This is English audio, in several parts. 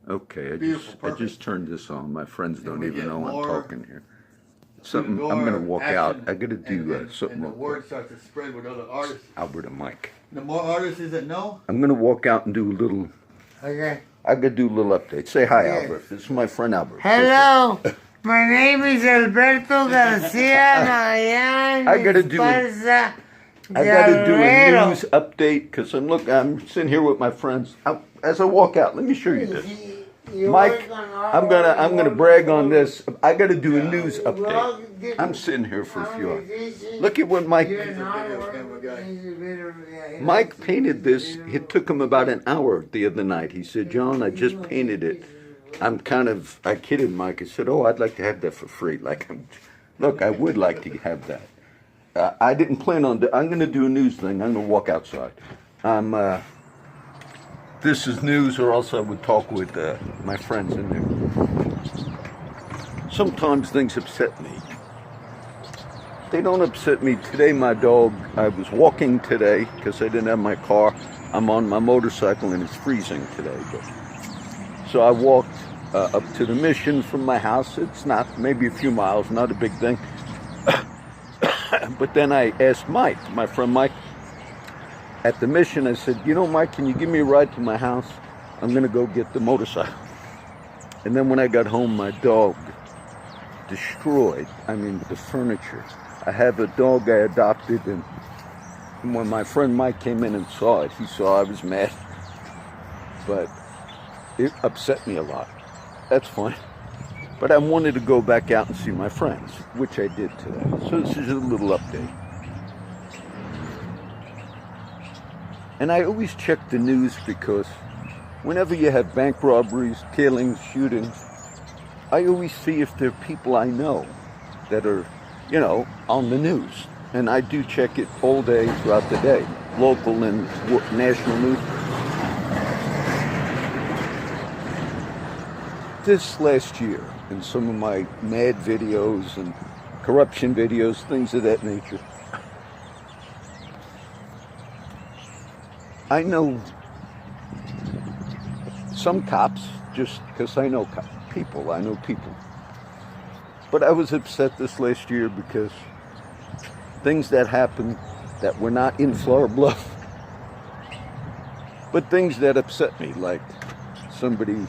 Okay, Beautiful, I perfect. just turned this on. My friends don't we even get know I'm more talking here. To Something, the I'm door, gonna walk action, out. I gotta do and something the real word quick. starts to spread with other artists. Albert and Mike. The more artists that know. I'm gonna walk out and do a little. Okay. I gotta do a little update. Say hi, Yes. Albert. This is my friend Albert. Hello, my name is Alberto Garcia Magallanes. I gotta do a news update because I'm sitting here with my friends. As I walk out, let me show you this. Mike, I'm gonna brag on this. I gotta do a news update. I'm sitting here for a few hours. Look at what Mike painted this. It took him about an hour the other night. He said, "John, I just painted it." I kidded Mike. I said, "Oh, I'd like to have that for free." Look, I would like to have that. I didn't plan on. I'm going to do a news thing. I'm going to walk outside. This is news, or else I would talk with my friends in there. Sometimes things upset me. They don't upset me. Today, my dog. I was walking today because I didn't have my car. I'm on my motorcycle and it's freezing today. So I walked up to the mission from my house. It's not maybe a few miles, not a big thing. But then I asked Mike, my friend Mike, at the mission. I said, "You know, Mike, can you give me a ride to my house? I'm going to go get the motorcycle." And then when I got home, my dog destroyed, the furniture. I have a dog I adopted, and when my friend Mike came in and saw it, he saw I was mad. But it upset me a lot. That's fine. But I wanted to go back out and see my friends, which I did today. So this is a little update. And I always check the news because whenever you have bank robberies, killings, shootings, I always see if there are people I know that are, on the news. And I do check it all day throughout the day, local and national news. This last year, in some of my mad videos and corruption videos, things of that nature, I know some cops just because I know people. But I was upset this last year because things that happened that were not in Florida Bluff, but things that upset me, like somebody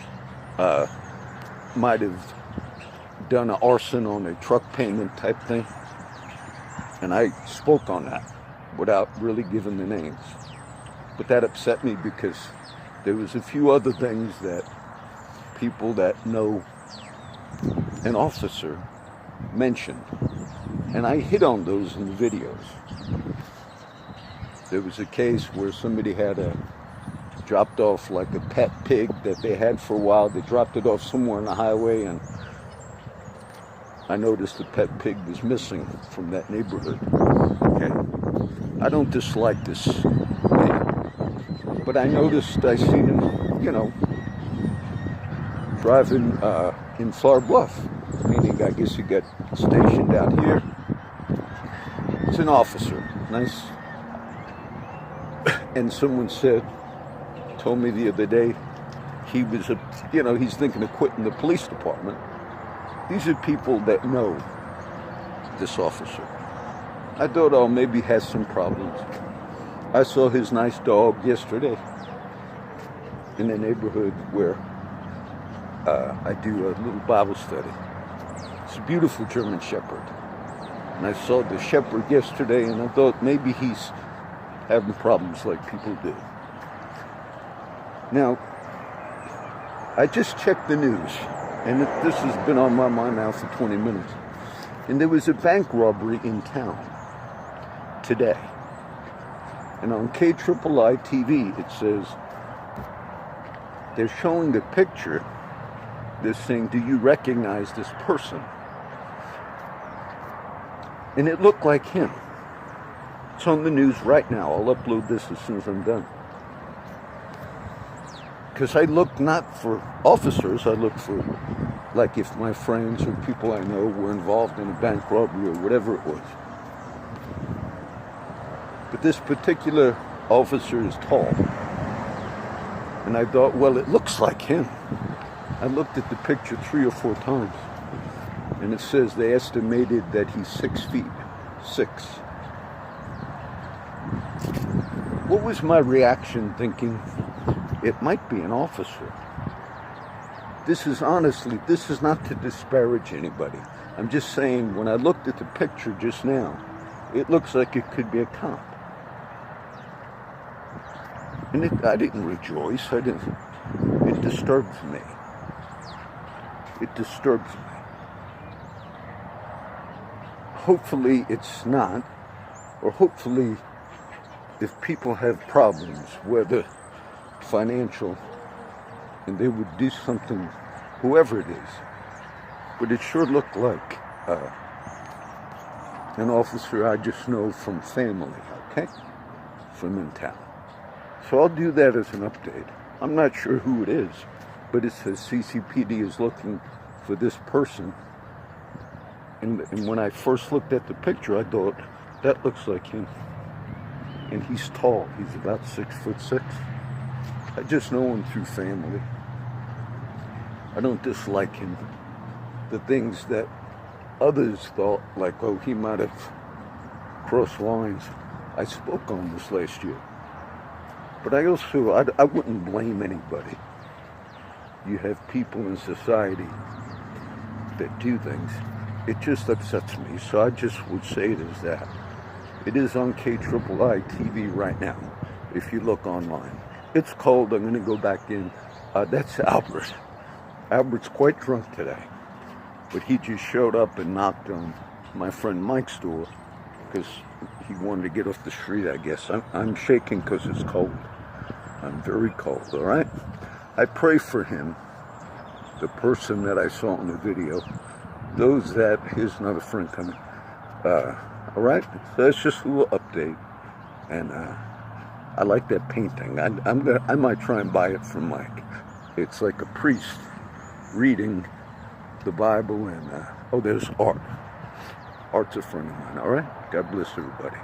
might have done an arson on a truck payment type thing. And I spoke on that without really giving the names. But that upset me because there was a few other things that people that know an officer mentioned. And I hit on those in the videos. There was a case where somebody had dropped off like a pet pig that they had for a while. They dropped it off somewhere on the highway, and I noticed the pet pig was missing from that neighborhood. Okay, I don't dislike this man, but I seen him, driving in Florida Bluff, meaning I guess he got stationed out here. It's an officer, nice. And someone told me the other day, he was he's thinking of quitting the police department. These are people that know this officer. I thought, oh, maybe he has some problems. I saw his nice dog yesterday in the neighborhood where I do a little Bible study. It's a beautiful German Shepherd. And I saw the shepherd yesterday, and I thought maybe he's having problems like people do. Now, I just checked the news, and this has been on my mind now for 20 minutes. And there was a bank robbery in town today. And on KIII TV, it says, they're showing a picture. They're saying, "Do you recognize this person?" And it looked like him. It's on the news right now. I'll upload this as soon as I'm done. Because I look not for officers, I look for, like, if my friends or people I know were involved in a bank robbery or whatever it was. But this particular officer is tall. And I thought, well, it looks like him. I looked at the picture 3 or 4 times, and it says they estimated that he's 6 feet 6. What was my reaction thinking? It might be an officer. This is not to disparage anybody. I'm just saying, when I looked at the picture just now, it looks like it could be a cop. And I didn't rejoice. It disturbs me. It disturbs me. Hopefully it's not, or hopefully if people have problems, whether financial, and they would do something, whoever it is. But it sure looked like an officer I just know from family, okay? From in town. So I'll do that as an update. I'm not sure who it is, but it says CCPD is looking for this person. And when I first looked at the picture, I thought, that looks like him. And he's tall. He's about 6'6". I just know him through family. I don't dislike him. The things that others thought, like, oh, he might have crossed lines. I spoke on this last year. But I also, I wouldn't blame anybody. You have people in society that do things. It just upsets me. So I just would say it as that. It is on KIII TV right now, if you look online. It's cold. I'm going to go back in. That's Albert. Albert's quite drunk today. But he just showed up and knocked on my friend Mike's door because he wanted to get off the street, I guess. I'm shaking because it's cold. I'm very cold, all right? I pray for him, the person that I saw in the video. Those that, here's another friend coming. All right? So that's just a little update. And I like that painting. I might try and buy it from Mike. It's like a priest reading the Bible, and oh, there's Art. Art's a friend of mine, all right? God bless everybody.